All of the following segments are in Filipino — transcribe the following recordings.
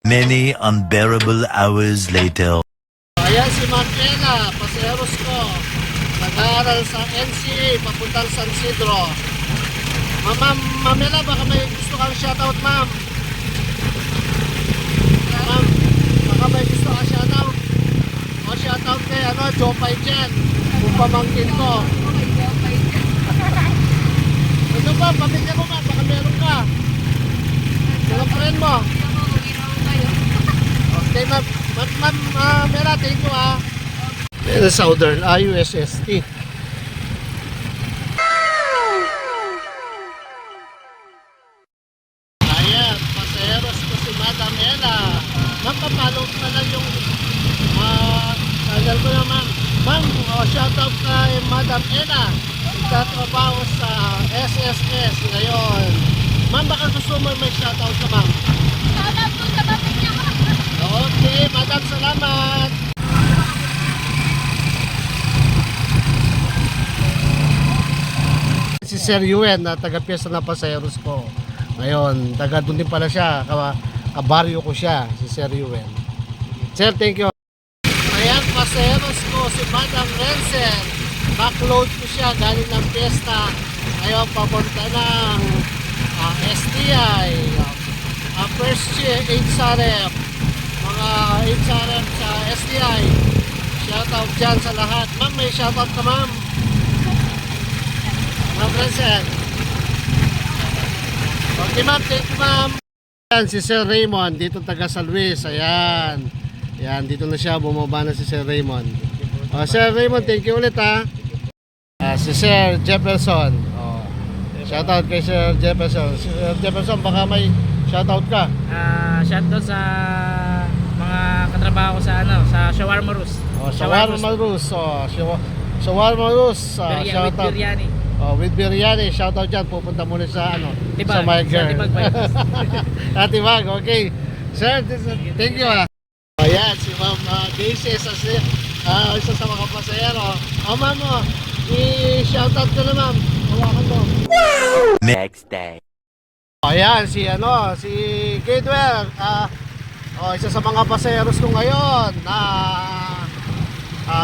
Many unbearable hours later. Ayan si Markela, paseros ko. Nag-aaral sa NCA, papuntang San Isidro. Ma'am Mamela, baka may gusto kang shoutout, ma'am. Ma'am, baka may gusto kang shoutout. O shoutout kay Jopay dyan. Kung pamangkin ko. Ito ba, pamilya mo ma'am, baka meron ka. Meron friend mo. Okay, ma'am. Ma'am Mela, thank you ah. Southern USST. Ayan, paseros ko si Madam Ella. Ma'am, papalo na lang yung channel ko na ma'am. Ma'am, shoutout kay Madam Ella. Nagtatrabaho sa SSS ngayon. Ma'am, baka gusto mo may shoutout ka ma'am. Shoutout po sa pamilya ko. Okay, Madam, salamat. Si Sir Yuen na taga-piyesta ng paseros ko. Ngayon, taga doon din pala siya, kabaryo ko siya, si Sir Yuen. Sir, thank you. Ayan, paseros ko, si Madam Rensen. Backload ko siya, galing ng piyesta. Ngayon, papunta ng STI. First year, HRF. Mga HRF sa STI. Shoutout dyan sa lahat. Ma'am, may shoutout ka ma'am. Ma'am Rensen. Okay ma'am, thank you ma'am. Ayan, si Sir Raymond, dito taga San Luis. Ayan. Ayan, dito na siya, bumaba na si Sir Raymond. Sir Raymond, thank you ulit ha. Si Sir Jefferson. Shoutout kay Sir Jefferson. Sir Jefferson, baka may shoutout ka. Shoutout sa mga katrabaho ko sa sa Shawarma Rus. Shawarma Rus. Shawarma Rus. With biryani. With biryani, shoutout dyan. Pupunta muna sa Tibag, sa my girl. sa Tibag, okay. Sir, thank you ha. Ayan, si Ma'am Daisy, isa sa mga pasayero. Ma'am, i-shoutout ka na ma'am. Hawakan mo. Next day. Ayan, si Gatewer. Isa sa mga pasayeros ko ngayon na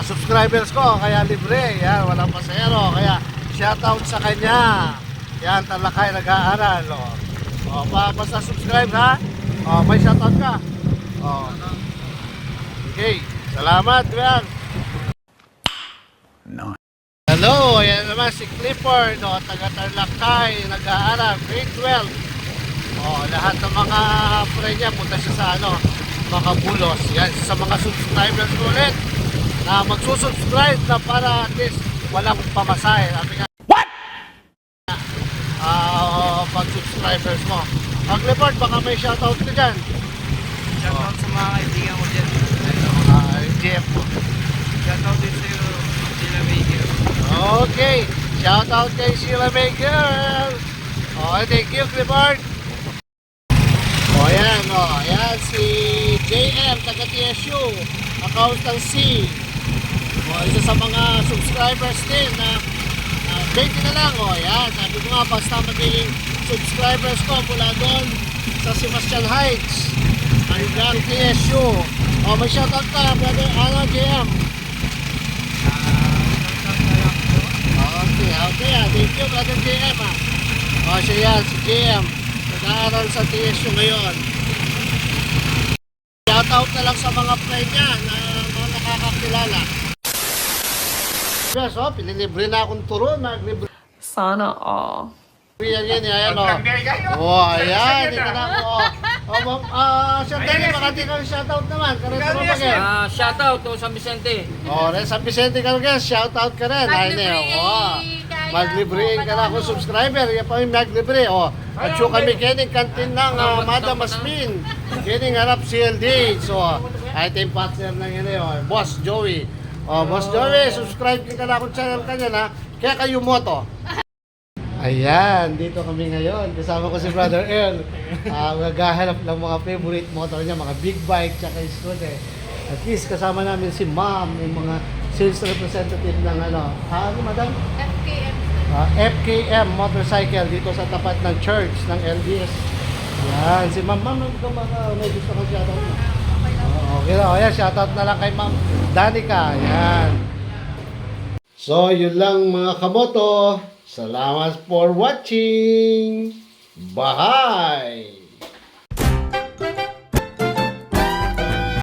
subscribers ko, kaya libre. Yan, walang pasayero. Kaya shoutout sa kanya. Yan, Talakay nag-aaral. Basta subscribe ha. May shoutout ka. Okay, salamat. Yan. No. Hello, ayan naman si Clifford, taga Talakay, nag-aaral, grade 12. Lahat ng mga friend niya, punta siya sa Makabulos. Yan, sa mga subscribers ko ulit na magsusubscribe na para at least walang pamasahe. What? Pag-subscribers mo. Clifford, baka may shoutout ka dyan. Shoutout sa mga kaibigan ko dyan. Jeff. Shoutout din sa'yo, Sheila Maker. Okay, shoutout kay Sheila Maker. Okay, thank you, Clifford. Ayan si JM, taga TSU, accountancy. Isa sa mga subscribers din na 20 na lang. Ayan, sabi ko nga, basta magiging subscribers ko mula doon sa Sebastian Heights hanggang TSU. May shoutout ka, brother, JM. Okay, thank you, brother JM siya yan, si JM. Nag-aaral sa TSU ngayon. Shoutout na lang sa mga friend niya na mga nakakakilala. Yes, pinilibre na akong turon. Sana all. Ayan, ayan. Ayan, dito na ako. Sir Danny, makati kang shoutout naman. Shoutout to San Vicente. San Vicente ka rin, shoutout ka rin. Maglibrein ka na ako subscriber. Yan pa yung maglibre. At yung kami kining kantin ng Madam Asmin. Kining harap CLD. So, ay team partner na yun Boss Joey. Boss Joey, subscribe ka na akong channel kanya na. Kaya kayo moto. Ayan, dito kami ngayon. Kasama ko si Brother Earl. Maghahanap ng mga favorite motor niya, mga big bike, tsaka scooter. At least kasama namin si Ma'am, yung mga sales representative ng madam? FKM. FKM motorcycle dito sa tapat ng church ng LDS Yan, si Ma'am. Ma'am, may gusto kang shoutout na. Okay na, ayan, shoutout na lang kay Ma'am Danica. Yan. So, yun lang mga kamoto. Salamat for watching. Bye!